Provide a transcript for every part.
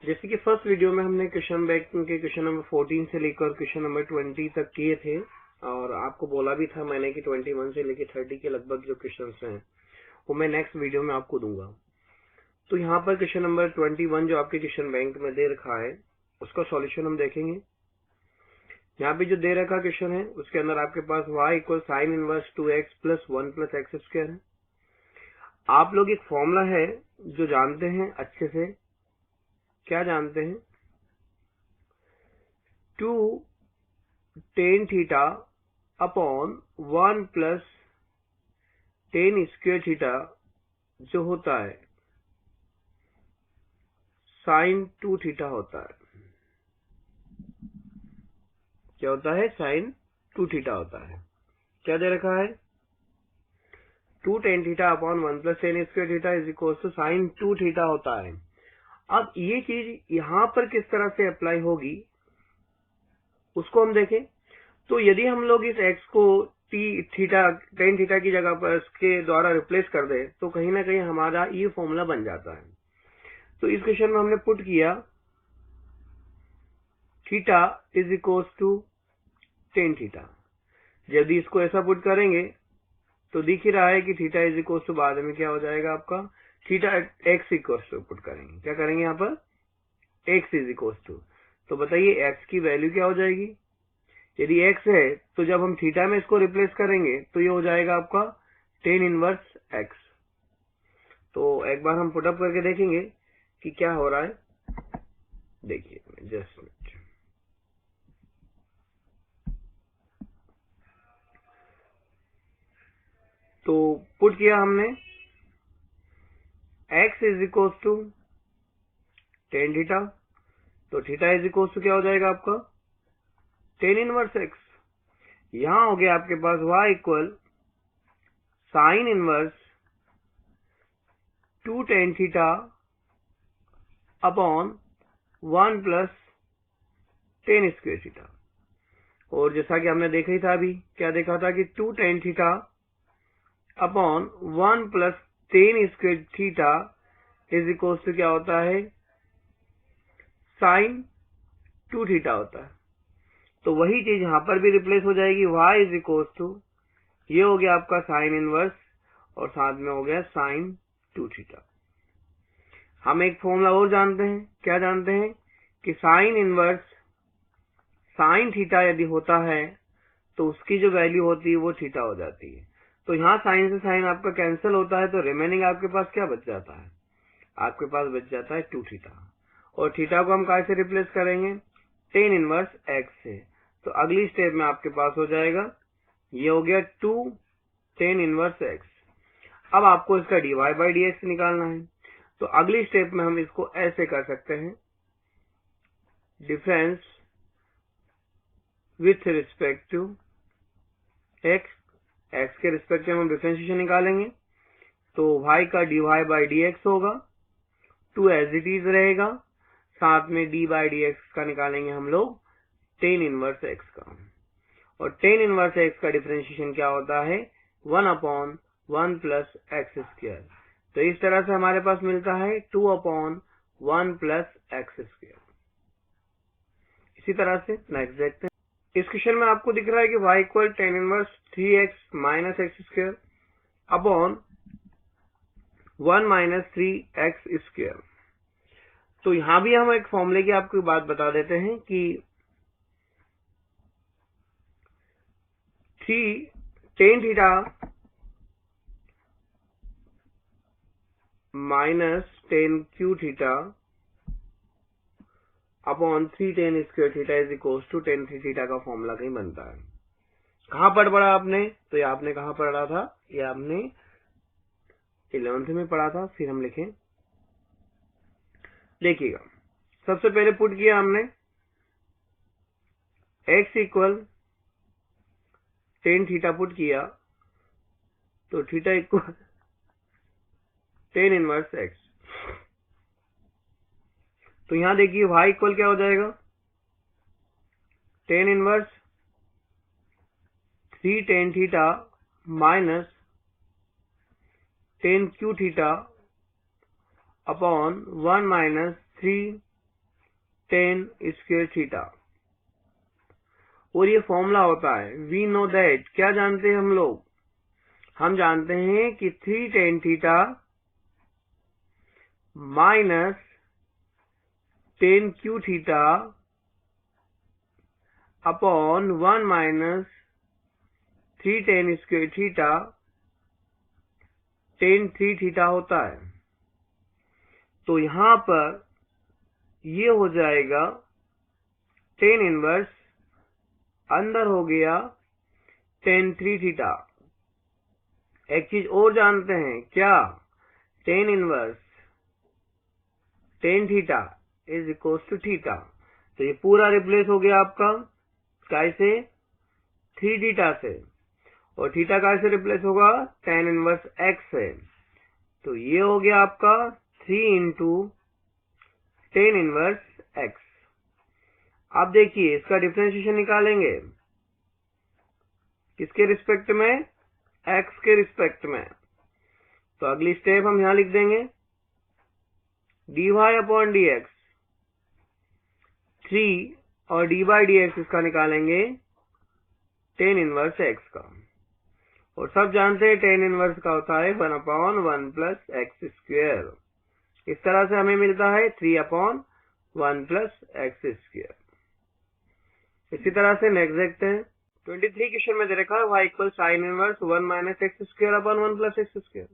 जैसे कि first video में हमने क्वेश्चन बैंक के क्वेश्चन नंबर 14 से लेकर क्वेश्चन नंबर 20 तक किए थे और आपको बोला भी था मैंने कि 21 से लेकर 30 के लगभग जो क्वेश्चंस हैं वो मैं नेक्स्ट वीडियो में आपको दूंगा। तो यहाँ पर क्वेश्चन नंबर 21 जो आपके क्वेश्चन बैंक में दे रखा है उसका सॉल्यूशन हम देखेंगे। यहाँ पे जो दे रखा क्वेश्चन है उसके अंदर आपके पास y equal sine inverse 2x plus 1 plus x square है। आप लोग एक फॉर्मूला है जो जानते हैं अच्छे से, क्या जानते हैं, 2 tan theta upon 1 plus tan square theta जो होता है साइन 2 थीटा होता है। क्या होता है? साइन 2 थीटा होता है। क्या दे रखा है? 2 tan theta upon 1 plus tan square theta is equal to sine 2 theta होता है। अब ये चीज यहां पर किस तरह से अप्लाई होगी उसको हम देखें। तो यदि हम लोग इस x को tan थीटा की जगह पर इसके द्वारा रिप्लेस कर दे तो कहीं ना कहीं हमारा ये फॉर्मूला बन जाता है। तो इस क्वेश्चन में हमने पुट किया theta is equal to tan theta. यदि इसको ऐसा पुट करेंगे तो दिख ही रहा है कि थीटा इज इक्वल टू बाद में क्या हो जाएगा आपका theta x equal to put करेंगे। क्या करेंगे यहाँ पर? x इज इक्वल टू, तो बताइए x की वैल्यू क्या हो जाएगी? यदि x है तो जब हम थीटा में इसको रिप्लेस करेंगे तो ये हो जाएगा आपका tan इनवर्स x। तो एक बार हम पुटअप करके देखेंगे कि क्या हो रहा है। देखिए जस्ट मिनट, तो पुट किया हमने x is equal to tan theta, तो थीटा इज इक्वल टू क्या हो जाएगा आपका tan इनवर्स x। यहां हो गया आपके पास y equal sine inverse 2 tan theta upon 1 plus tan square theta. और जैसा कि हमने देखा ही था अभी, क्या देखा था कि 2 tan theta upon 1 plus tan square theta is equal to क्या होता है साइन 2 थीटा होता है। तो वही चीज यहां पर भी रिप्लेस हो जाएगी, y इज इक्वल टू ये हो गया आपका साइन इनवर्स और साथ में हो गया साइन 2 थीटा। हम एक फॉर्मूला और जानते हैं, क्या जानते हैं कि साइन इनवर्स साइन थीटा यदि होता है तो उसकी जो वैल्यू होती है वो थीटा हो जाती है। तो यहाँ साइन से साइन आपका कैंसिल होता है तो रिमेनिंग आपके पास क्या बच जाता है? आपके पास बच जाता है 2 थीटा। और थीटा को हम कैसे से रिप्लेस करेंगे? tan इनवर्स x से। तो अगली स्टेप में आपके पास हो जाएगा ये हो गया 2 tan इनवर्स x। अब आपको इसका dy बाई dx निकालना है। तो अगली स्टेप में हम इसको ऐसे कर सकते हैं, difference with respect to x, x के रिस्पेक्ट में हम डिफरेंशिएशन निकालेंगे तो y का dy बाई dx होगा, 2 एज इट इज रहेगा, साथ में d बाई dx का निकालेंगे हम लोग tan इनवर्स x का। और tan इनवर्स x का डिफरेंशिएशन क्या होता है 1 अपॉन 1 प्लस एक्स स्क्वायर। तो इस तरह से हमारे पास मिलता है 2 अपॉन 1 प्लस एक्स स्क्वायर। इसी तरह से नेक्स्ट देखते हैं। इस क्वेश्चन में आपको दिख रहा है कि y equal tan inverse 3x minus x square upon 1 minus 3x square. तो यहां भी हम एक फॉर्मूले की आपको बात बता देते हैं कि 3 tan theta minus tan cube theta upon 3 tan square theta is equal to tan 3 theta का फॉर्मूला कहीं बनता है। कहां पर पढ़ा आपने? तो ये आपने कहां पढ़ा था? ये आपने 11th में पढ़ा था। फिर हम लिखें, देखिएगा सबसे पहले पुट किया हमने x equal tan theta put किया तो theta equal tan inverse x। तो यहां देखिए y इक्वल क्या हो जाएगा tan inverse 3 tan theta minus tan cube theta upon 1 minus 3 ten square theta. और ये फॉर्मूला होता है, वी नो दैट, क्या जानते हैं हम लोग? हम जानते हैं कि 3 tan theta minus 10 q theta upon 1 minus 3 tan square theta tan 3 theta होता है। तो यहां पर ये हो जाएगा tan इनवर्स, अंदर हो गया tan 3 थीटा। एक चीज और जानते हैं, क्या? tan inverse tan theta is equal to theta. तो ये पूरा रिप्लेस हो गया आपका कैसे? 3 थीटा से। और थीटा कैसे रिप्लेस होगा? tan इनवर्स x से। तो ये हो गया आपका 3 इंटू tan इनवर्स x। अब देखिए इसका डिफरेंशिएशन निकालेंगे, किसके रिस्पेक्ट में? x के रिस्पेक्ट में। तो अगली स्टेप हम यहां लिख देंगे dy अपॉन dx, 3 और dy dx इसका निकालेंगे tan इनवर्स x का। और सब जानते हैं tan इनवर्स का होता है 1 अपॉन 1 प्लस एक्स स्क्वायर। इस तरह से हमें मिलता है 3 अपॉन 1 प्लस एक्स स्क्वायर। इसी तरह से नेक्स्ट देखते हैं। 23 क्वेश्चन में दे रखा है y equal sine inverse 1 minus x square upon 1 plus x square.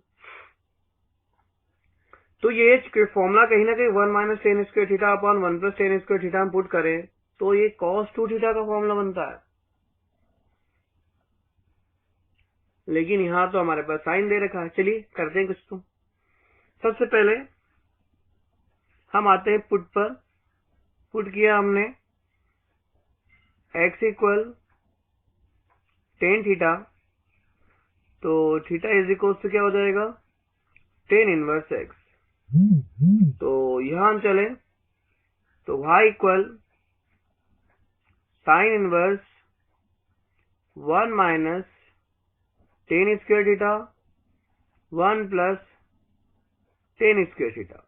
तो ये फॉर्मूला कहीं ना कहीं 1 minus ten square theta upon 1 plus ten square theta हम पुट करें तो ये cos 2 थीटा का फॉर्मूला बनता है। लेकिन यहां तो हमारे पास साइन दे रखा है। चलिए करते हैं कुछ। तो सबसे पहले हम आते हैं पुट पर। पुट किया हमने x इक्वल टेन थीटा, तो थीटा इज इक्वल टू क्या हो जाएगा? Tan inverse x। तो यहां हम चले तो y equal sine inverse 1 minus ten square theta 1 plus ten square theta.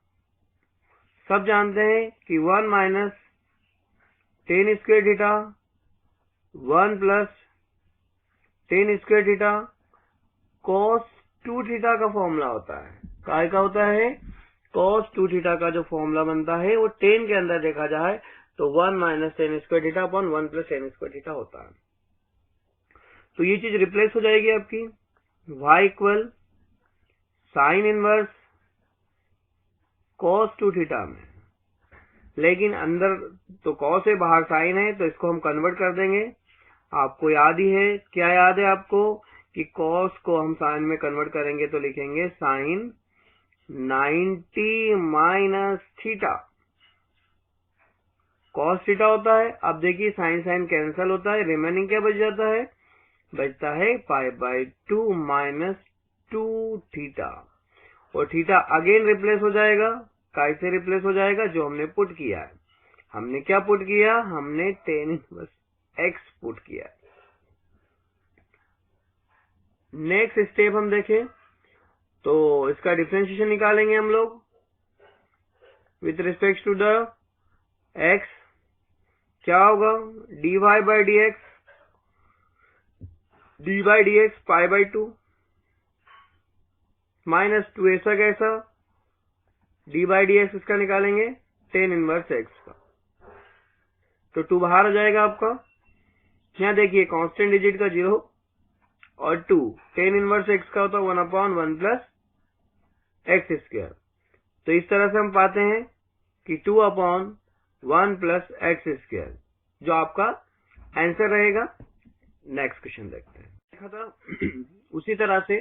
सब जानते हैं कि 1 minus ten square theta 1 plus ten square theta cos 2 theta का फॉर्मूला होता है। काय का होता है? cos 2 थीटा का जो फॉर्मूला बनता है वो 10 के अंदर देखा जाए तो 1 minus ten square theta upon 1 plus ten square theta होता है। तो ये चीज रिप्लेस हो जाएगी आपकी y equal sine inverse cos 2 theta में। लेकिन अंदर तो cos है, बाहर साइन है, तो इसको हम कन्वर्ट कर देंगे। आपको याद ही है, क्या याद है आपको कि cos को हम साइन में कन्वर्ट करेंगे तो लिखेंगे sine 90 minus theta. cos theta होता है। अब देखिए साइन साइन कैंसिल होता है, रिमेनिंग क्या बच जाता है? बचता है पाई बाई 2 माइनस 2 थीटा। और थीटा अगेन रिप्लेस हो जाएगा। कैसे रिप्लेस हो जाएगा? जो हमने पुट किया है। हमने क्या पुट किया? हमने टेन इनवर्स x पुट किया है। नेक्स्ट स्टेप हम देखें तो इसका डिफरेंशिएशन निकालेंगे हम लोग with respect to the x। क्या होगा? dy by dx pi by 2 minus 2। ऐसा कैसा? डी बाई डी एक्स इसका निकालेंगे टेन इनवर्स एक्स का, तो 2 बाहर हो जाएगा आपका। यहाँ देखिए कांस्टेंट डिजिट का 0 और 2, टेन इनवर्स एक्स का होता है 1 अपॉन 1 प्लस एक्स स्क्वायर। तो इस तरह से हम पाते हैं कि 2 अपॉन 1 प्लस एक्स स्क्वायर जो आपका आंसर रहेगा। नेक्स्ट क्वेश्चन देखते हैं। देखा था उसी तरह से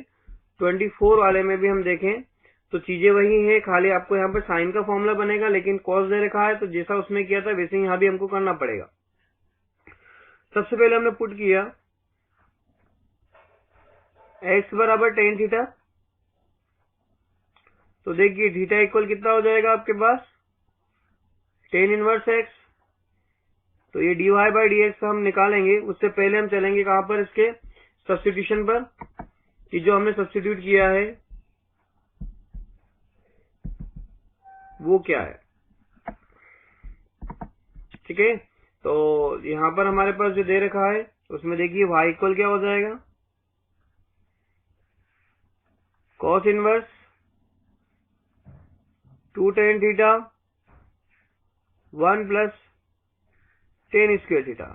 24 वाले में भी हम देखें तो चीजें वही है, खाली आपको यहाँ पर साइन का फॉर्मूला बनेगा, लेकिन कॉस दे रखा है तो जैसा उसमें किया था वैसे यहाँ भी हमको करना पड़ेगा। सबसे पहले हमने पुट किया x बराबर टेन थीटा, तो देखिए थीटा इक्वल कितना हो जाएगा आपके पास? Tan inverse x। तो ये dy बाई डी एक्स हम निकालेंगे। उससे पहले हम चलेंगे कहां पर? इसके सब्स्टिट्यूशन पर, कि जो हमने सब्स्टिट्यूट किया है वो क्या है। ठीक है, तो यहाँ पर हमारे पास जो दे रखा है उसमें देखिए y इक्वल क्या हो जाएगा, cos inverse 2 tan theta 1 plus tan square theta,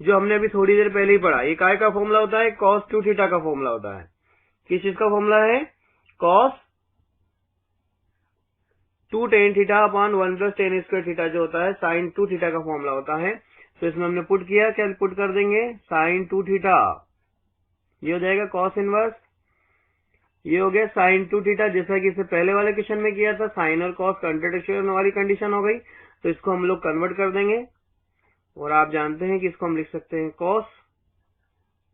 जो हमने अभी थोड़ी देर पहले ही पढ़ा। ये काय का फॉर्मूला होता है, cos 2 थीटा का फॉर्मूला होता है। किस चीज का फॉर्मूला है, cos 2 tan theta upon 1 plus tan square theta जो होता है sin 2 थीटा का फॉर्मूला होता है। तो इसमें हमने पुट किया, क्या पुट कर देंगे, sin 2 थीटा, ये हो जाएगा cos इनवर्स, ये हो गया sin 2 थीटा, जैसा कि इससे पहले वाले क्वेश्चन में किया था, sin और cos कंट्राडिक्शन वाली कंडीशन हो गई, तो इसको हम लोग कन्वर्ट कर देंगे और आप जानते हैं कि इसको हम लिख सकते हैं cos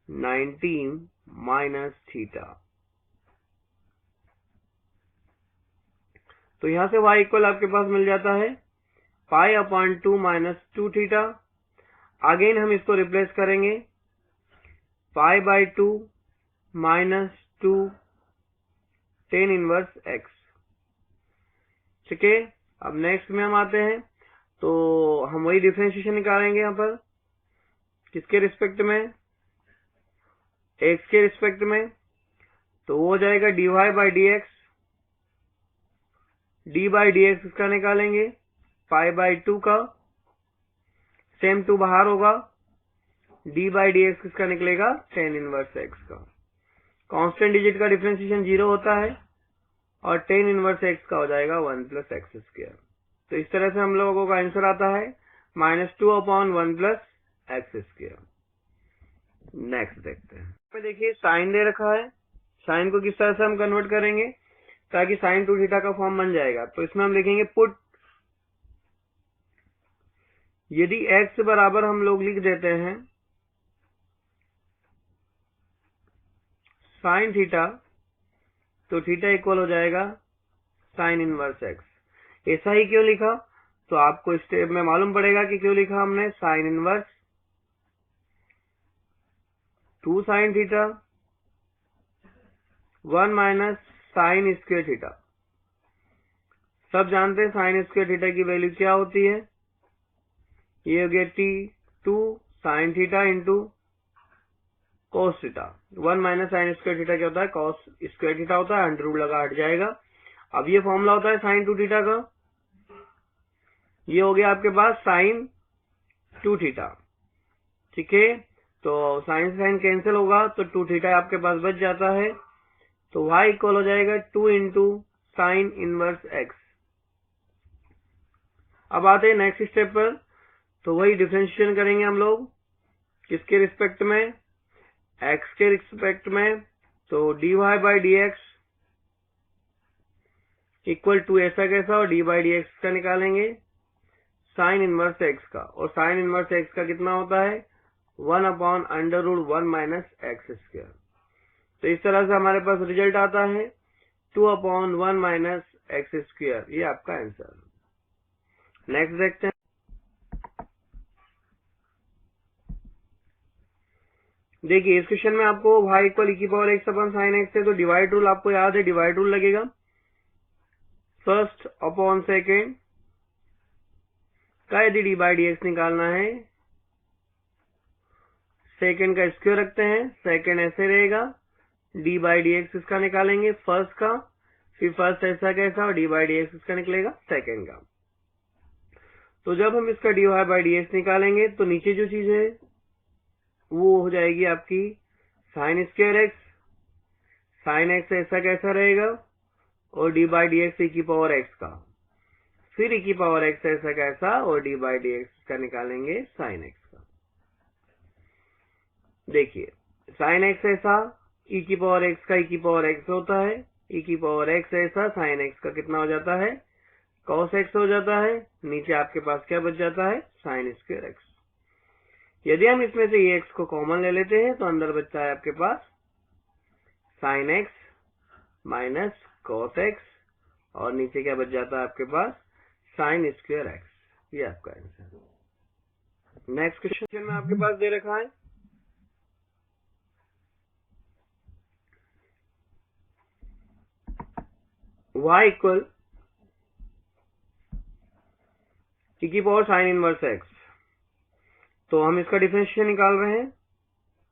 19 माइनस थीटा। तो यहां से y इक्वल आपके पास मिल जाता है pi upon 2 minus 2 theta. Again हम इसको रिप्लेस करेंगे, पाई by 2 minus 2 tan inverse x। ठीक है, अब नेक्स्ट में हम आते हैं, तो हम वही डिफरेंशिएशन निकालेंगे यहाँ पर, किसके रिस्पेक्ट में, x के रिस्पेक्ट में। तो वो हो जाएगा dy by d x, D by d x इसका निकालेंगे, पाई बाई 2 का, सेम 2 बाहर होगा, डी बाई डी एक्स किसका निकलेगा, tan इनवर्स x का। कांस्टेंट डिजिट का डिफरेंशिएशन 0 होता है और tan इनवर्स x का हो जाएगा 1 प्लस एक्स स्क्वायर। तो इस तरह से हम लोगों का आंसर आता है -2 upon 1 plus x square. Next देखते हैं, पे देखिए साइन दे रखा है, साइन को किस तरह से हम कन्वर्ट करेंगे ताकि साइन 2 थीटा का फॉर्म बन जाएगा। तो इसमें हम लिखेंगे पुट, यदि x बराबर हम लोग लिख देते हैं साइन थीटा, तो थीटा इक्वल हो जाएगा साइन इनवर्स x। ऐसा ही क्यों लिखा, तो आपको स्टेप में मालूम पड़ेगा कि क्यों लिखा हमने, sine inverse 2 sine theta 1 minus sine square theta. सब जानते हैं साइन स्क्वायर थीटा की वैल्यू क्या होती है, ये हो गया t2 sine theta into cos theta. 1 minus sine square theta क्या होता है, कॉस स्क्वायर थीटा होता है, अंडर रूट लगा हट जाएगा। अब ये फॉर्मूला होता है साइन 2 थीटा का, ये हो गया आपके पास साइन 2 थीटा। ठीक है, तो साइन साइन कैंसिल होगा तो 2 थीटा आपके पास बच जाता है, तो y इक्वल हो जाएगा 2 इंटू साइन इनवर्स x। अब आते हैं नेक्स्ट स्टेप पर, तो वही डिफरेंशिएशन करेंगे हम लोग, किसके रिस्पेक्ट में, x के रिस्पेक्ट में। तो dy by d x equal to ऐसा कैसा, और डी बाई डी एक्स का निकालेंगे साइन इनवर्स x का, और साइन इनवर्स x का कितना होता है, 1 upon under root 1 minus x square. तो इस तरह से हमारे पास रिजल्ट आता है 2 अपॉन 1 माइनस एक्स स्क्वायर, ये आपका आंसर। नेक्स्ट देखते हैं, देखिए इस क्वेश्चन में आपको y इक्वल की power x upon sine x है, तो डिवाइड रूल आपको याद है, डिवाइड रूल लगेगा फर्स्ट अपॉन सेकेंड का, यदि डी बाई डी एक्स निकालना है, सेकेंड का स्क्वायर रखते हैं, सेकेंड ऐसे रहेगा, डी बाई डी एक्स इसका निकालेंगे फर्स्ट का, फिर फर्स्ट ऐसा कैसा, और डी बाई डी एक्स इसका निकलेगा सेकेंड का। तो जब हम इसका d y by d x निकालेंगे तो नीचे जो चीज है वो हो जाएगी आपकी sine square x, sine x ऐसा कैसा रहेगा, और डी बाई डी एक्स ई की पावर एक्स का, फिर ई की पावर एक्स ऐसा कैसा, और डी बाई डी एक्स का निकालेंगे साइन एक्स का। देखिए साइन एक्स ऐसा ई की पावर एक्स का ई की पावर एक्स होता है, ई की पावर एक्स ऐसा साइन एक्स का कितना हो जाता है, कॉस एक्स हो जाता है, नीचे आपके पास क्या बच जाता है, साइन स्क्वायर एक्स। यदि हम इसमें से ये एक्स को कॉमन ले लेते हैं तो अंदर बचता है आपके पास sine x minus cos x, और नीचे क्या बच जाता है आपके पास, साइन स्क्वायर एक्स। ये आपका आंसर। नेक्स्ट क्वेश्चन में आपके पास दे रखा है, y इक्वल e की पावर साइन इनवर्स x, तो हम इसका डिफरेंशिएशन निकाल रहे हैं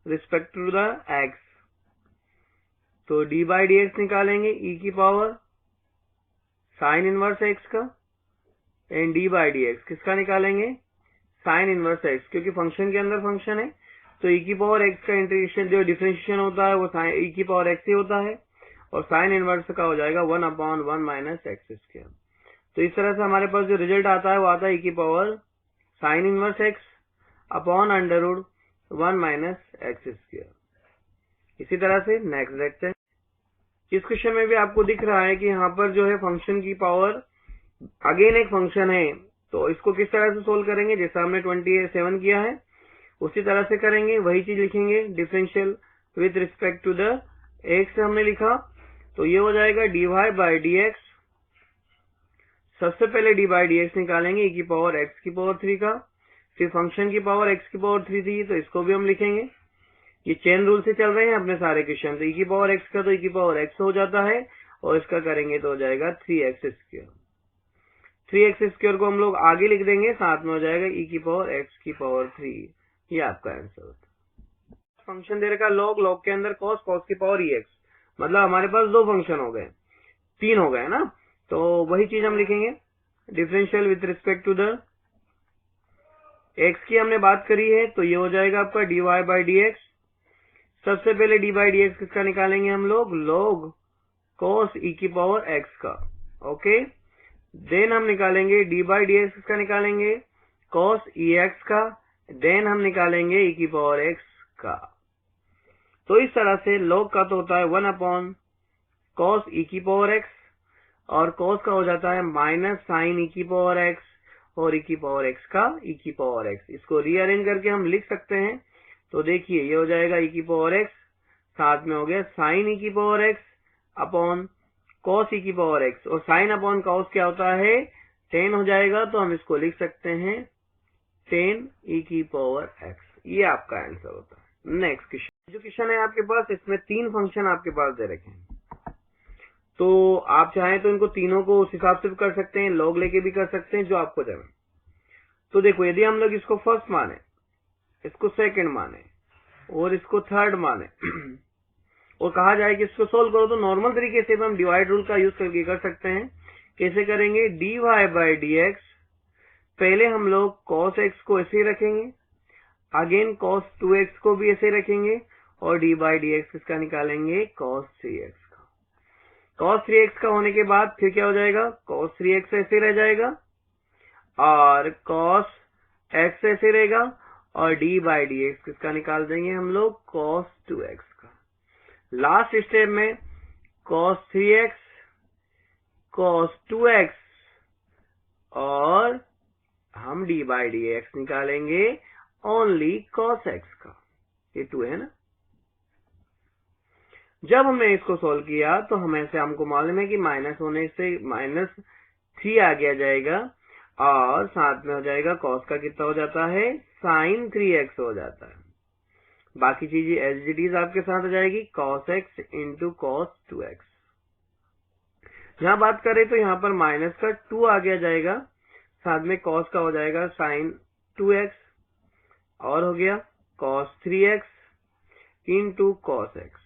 रिस्पेक्ट टू द x, तो डी बाई डी एक्स निकालेंगे e की पावर साइन इनवर्स x का, and D by d x किसका निकालेंगे, साइन इनवर्स x, क्योंकि फंक्शन के अंदर फंक्शन है तो e की पावर x का इंटीग्रेशन जो डिफरेंशिएशन होता है वो e की पावर x ही होता है, और साइन इनवर्स का हो जाएगा 1/1 माइनस एक्स स्क्वायर। तो इस तरह से हमारे पास जो रिजल्ट आता है वो आता है e की power sine inverse x upon under root 1 minus x square. इसी तरह से नेक्स्ट देखते हैं। इस क्वेश्चन में भी आपको दिख रहा है कि यहाँ पर जो है फंक्शन की पावर अगेन एक फंक्शन है, तो इसको किस तरह से सोल्व करेंगे, जैसा हमने 27 किया है उसी तरह से करेंगे, वही चीज लिखेंगे, differential with respect to the x हमने लिखा, तो ये हो जाएगा d y by d x. सबसे पहले डी बाई डी एक्स निकालेंगे e की पावर x की पावर 3 का, फिर फंक्शन की पावर x की पावर 3 थी तो इसको भी हम लिखेंगे, ये चेन रूल से चल रहे हैं अपने सारे क्वेश्चन, तो e की पावर x का तो e की पावर x हो जाता है, और इसका करेंगे तो हो जाएगा 3x स्क्वायर। 3x स्क्वायर को हम लोग आगे लिख देंगे, साथ में हो जाएगा e की पावर x की पावर 3, ये आपका आंसर होता है। फंक्शन दे रखा लॉग, लॉग के अंदर कॉस, कॉस की पावर ex, मतलब हमारे पास दो फंक्शन हो गए, 3 हो गए ना, तो वही चीज हम लिखेंगे, differential with respect to the x की हमने बात करी है, तो ये हो जाएगा आपका d y by d x. सबसे पहले डी बाई डी एक्स किसका निकालेंगे हम लोग, लॉग कॉस e की पावर x का, ओके। देन हम निकालेंगे डी बाई डी एक्स किसका निकालेंगे, कॉस ex का, देन हम निकालेंगे e की पावर x का। तो इस तरह से log का तो होता है 1 कॉस e की पावर x, और cos का हो जाता है माइनस साइन e की पावर x, और e की पावर x का e की पावर x। इसको रीअरेंज करके हम लिख सकते हैं, तो देखिए ये हो जाएगा e की पावर x, साथ में हो गया साइन e की power x upon cos e की पावर x, और साइन अपॉन cos क्या होता है 10 हो जाएगा, तो हम इसको लिख सकते हैं 10 e की पावर x, ये आपका आंसर होता है। नेक्स्ट क्वेश्चन, जो क्वेश्चन है आपके पास, इसमें 3 फंक्शन आपके पास दे रखे हैं, तो आप चाहें तो इनको तीनों को उस हिसाब से भी कर सकते हैं, लॉग लेके भी कर सकते हैं, जो आपको चाहे। तो देखो यदि हम लोग इसको फर्स्ट माने, इसको सेकंड माने, और इसको थर्ड माने और कहा जाए कि इसको सोल्व करो, तो नॉर्मल तरीके से हम डिवाइड रूल का यूज करके कर सकते हैं। कैसे करेंगे, d y by d x, पहले हम लोग cos x को ऐसे ही रखेंगे, अगेन cos 2x को भी ऐसे रखेंगे, और डी बाई डी एक्स किसका निकालेंगे, cos 3x का। cos 3x का होने के बाद फिर क्या हो जाएगा, cos 3x ऐसे रह जाएगा, और cos x ऐसे रहेगा, और डी बाई डी एक्स किसका निकाल देंगे हम लोग, cos 2x का। लास्ट स्टेप में cos 3x, cos 2x, और हम डी बाई डी एक्स निकालेंगे ओनली cos x का, ये 2 है ना। जब हमने इसको सोल्व किया तो हमें से हमको मालूम है कि माइनस होने से -3 आ गया जाएगा, और साथ में हो जाएगा cos का कितना हो जाता है, sin 3x हो जाता है। बाकी चीजें एज इट इज आपके साथ हो जाएगी, cos x into cos 2x। यहाँ बात करें तो यहाँ पर माइनस का 2 आ गया जाएगा, साथ में cos का हो जाएगा sin 2x, और हो गया cos 3x into cos x।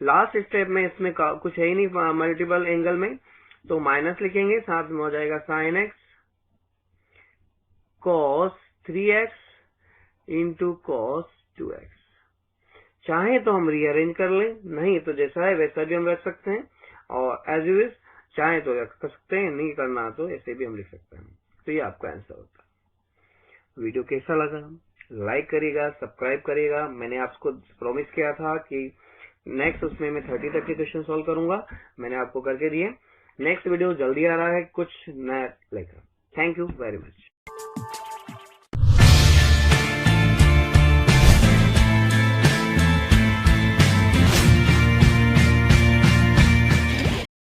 Last step में इसमें कुछ है ही नहीं मल्टीपल एंगल में, तो माइनस लिखेंगे, साथ में हो जाएगा sin x cos 3x into cos 2x। चाहे तो हम रीअरेंज कर लें, नहीं तो जैसा है वैसा भी हम रख सकते हैं, और एज यू विश चाहे तो रख सकते हैं, नहीं करना तो ऐसे भी हम लिख सकते हैं। तो ये आपका आंसर होता है। वीडियो कैसा लगा, लाइक करिएगा, सब्सक्राइब करिएगा। मैंने आपको प्रॉमिस किया था कि नेक्स्ट उसमें मैं 30 तक के क्वेश्चन सॉल्व करूंगा, मैंने आपको करके दिए। नेक्स्ट वीडियो जल्दी आ रहा है कुछ नया लेकर। Thank you very much.